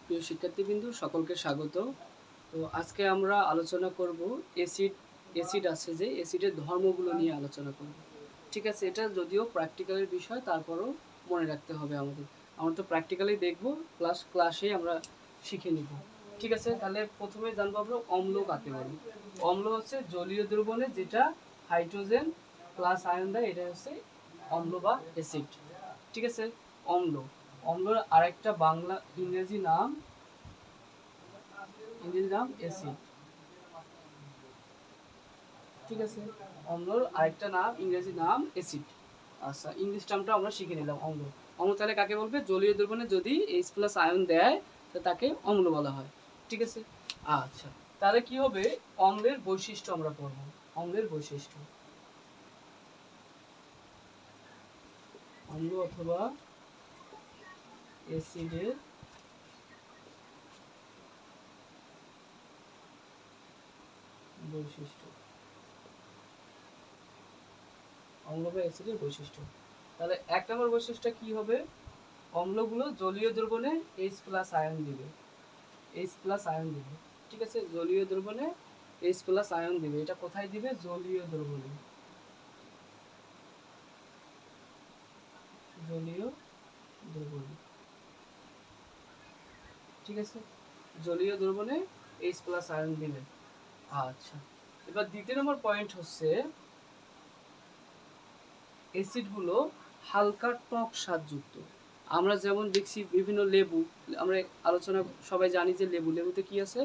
প্রিয় শিক্ষার্থীবৃন্দ, সকলকে স্বাগত। তো আজকে আমরা আলোচনা করব অ্যাসিড আছে যে অ্যাসিডের ধর্মগুলো নিয়ে আলোচনা করব। ঠিক আছে, এটা যদিও প্র্যাকটিক্যালের বিষয়, তারপরও মনে রাখতে হবে আমাদের। আমরা তো প্র্যাকটিক্যালি দেখব, ক্লাসে আমরা শিখে নিব। ঠিক আছে, তাহলে প্রথমে জানবো আমরা অম্ল কাকে বলে। অম্ল হচ্ছে জলীয় দ্রবণে যেটা হাইড্রোজেন প্লাস আয়ন দেয়, এটা হচ্ছে অম্ল বা অ্যাসিড। ঠিক আছে, অম্ল অম্লর আরেকটা বাংলা ইংরেজি নাম অ্যাসিড। ঠিক আছে, অম্লর আরেকটা নাম ইংরেজি নাম অ্যাসিড। আচ্ছা, ইংলিশ টার্মটা আমরা শিখে নিলাম। অম্ল অম্ল তাহলে কাকে বলবে? জলীয় দ্রবণে যদি H+ আয়ন দেয় তো তাকে অম্ল বলা হয়। ঠিক আছে, আচ্ছা তাহলে কি হবে? অম্লের বৈশিষ্ট্য আমরা পড়ব। অম্লের বৈশিষ্ট্য, অম্ল অথবা অ্যাসিডের বৈশিষ্ট্য, অম্ল বা অ্যাসিডের বৈশিষ্ট্য। তাহলে এক নম্বর বৈশিষ্ট্য কি হবে? অম্লগুলো জলীয় দ্রবণে H+ আয়ন দিবে। H+ আয়ন দিবে। ঠিক আছে, জলীয় দ্রবণে H+ আয়ন দিবে। এটা কোথায় দিবে? জলীয় দ্রবণে। জলীয় দ্রবণে। ঠিক আছে, জলীয় দ্রবণে H+ আয়ন দিবে। আচ্ছা, এবার দ্বিতীয় নম্বর পয়েন্ট হচ্ছে অ্যাসিডগুলো হালকা টক স্বাদযুক্ত। আমরা যেমন দেখছি বিভিন্ন লেবু, আমরা আলোচনা সবাই জানি যে লেবুতে কি আছে?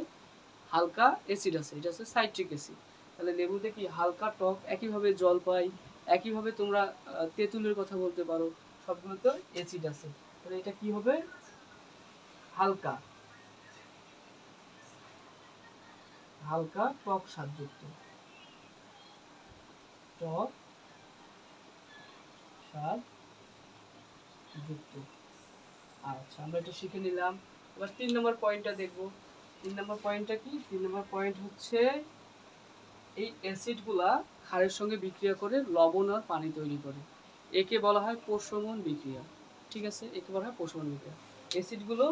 হালকা অ্যাসিড আছে, এটা হচ্ছে সাইট্রিক অ্যাসিড। তাহলে লেবুতে কি হালকা টক, একইভাবে জলপাই, একইভাবে তোমরা তেঁতুলের কথা বলতে পারো, সবগুলোতে অ্যাসিড আছে। তাহলে এটা কি হবে? হালকা হালকা টক স্বাদযুক্ত, টক স্বাদযুক্ত। আচ্ছা, আমরা এটা শিখে নিলাম। এবার 3 নম্বর পয়েন্টটা দেখব। 3 নম্বর পয়েন্টটা কি? 3 নম্বর পয়েন্ট হচ্ছে এই অ্যাসিডগুলা ক্ষারের সঙ্গে বিক্রিয়া করে লবণ আর পানি তৈরি করে। একে বলা হয় প্রশমন বিক্রিয়া। ঠিক আছে, একে বলা হয় প্রশমন বিক্রিয়া। অ্যাসিডগুলো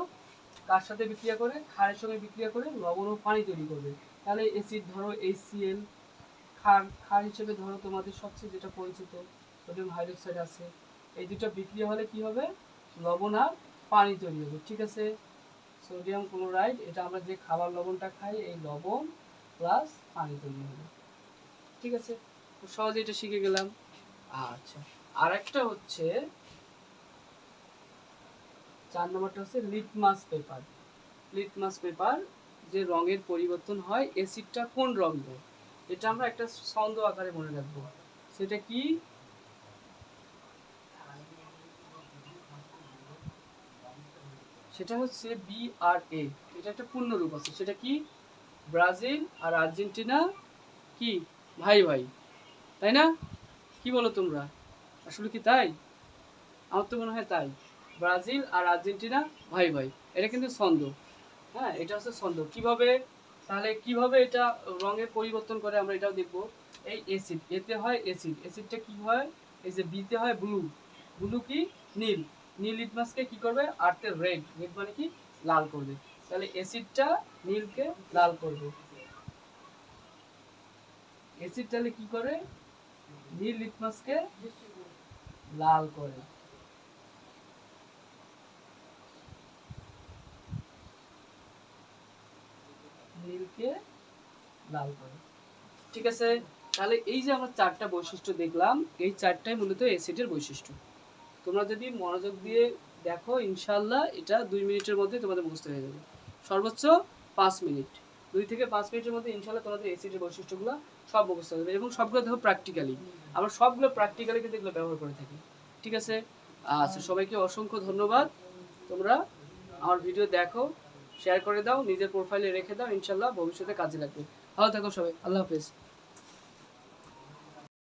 কার সাথে বিক্রিয়া করে? ক্ষারের সঙ্গে বিক্রিয়া করে লবণ ও পানি তৈরি করবে। তাহলে অ্যাসিড ধরো HCl, ক্ষার হিসেবে ধরো তোমাদের সবচেয়ে যেটা পরিচিত সোডিয়াম হাইড্রোক্সাইড আছে। এই দুটো বিক্রিয়া হলে কি হবে? লবণ আর পানি তৈরি হবে। ঠিক আছে, সোডিয়াম ক্লোরাইড, এটা আমরা যে খাবার লবণটা খাই, এই লবণ প্লাস পানি তৈরি হবে। ঠিক আছে, খুব সহজে এটা শিখে গেলাম। আচ্ছা, আর একটা হচ্ছে 4 নম্বরটা হচ্ছে লিটমাস পেপার। লিটমাস পেপার, যে রঙের পরিবর্তন হয়, অ্যাসিডটা কোন রং দেয়, এটা আমরা একটা ছন্দ আকারে মনে রাখবো। সেটা কি? সেটা হচ্ছে BRA। এটা একটা পূর্ণ রূপ আছে। সেটা কি? ব্রাজিল আর আর্জেন্টিনা কি ভাই ভাই, তাই না? কি বলো তোমরা? আসলে কি তাই? আমার তো মনে হয় তাই। ব্রাজিল আর আর্জেন্টিনা ভাই ভাই, এটা কিন্তু ছন্দ। হ্যাঁ, এটা হচ্ছে ছন্দ। কিভাবে? তাহলে কিভাবে এটা রঙের পরিবর্তন করে আমরা এটাও দেখব। এই অ্যাসিড, এতে হয় অ্যাসিড, অ্যাসিডটা কি হয়? এই যে বিতে হয় ব্লু, ব্লু কি? নীল। নীল লিটমাসকে কি করবে? আর্থের রেড, রেড মানে কি? লাল করবে। তাহলে অ্যাসিডটা নীলকে লাল করবে। অ্যাসিড তাহলে কি করে? নীল লিটমাসকে লাল করে। নীলকে লাল করে। ঠিক আছে, তাহলে এই যে আমরা 4টা বৈশিষ্ট্য দেখলাম, এই 4টাই মূলত অ্যাসিডের বৈশিষ্ট্য। তোমরা যদি মনোযোগ দিয়ে দেখো, ইনশাআল্লাহ এটা 2 মিনিটের মধ্যে তোমাদের মুখস্থ হয়ে যাবে। সর্বোচ্চ 5 মিনিট, 2 থেকে 5 মিনিটের মধ্যে ইনশাআল্লাহ তোমাদের অ্যাসিডের বৈশিষ্ট্যগুলো সব মুখস্থ হয়ে যাবে। এবং সবগুলো দেখো প্র্যাকটিক্যালি, আমরা সবগুলো প্র্যাকটিক্যালি কিন্তু এগুলো ব্যবহার করে থাকি। ঠিক আছে, আচ্ছা সবাইকে অসংখ্য ধন্যবাদ। তোমরা আমার ভিডিও দেখো, শেয়ার করে দাও, নিজের প্রোফাইলে রেখে দাও, ইনশাআল্লাহ ভবিষ্যতে কাজে লাগবে। ভালো থাকো সবাই, আল্লাহ হাফেজ।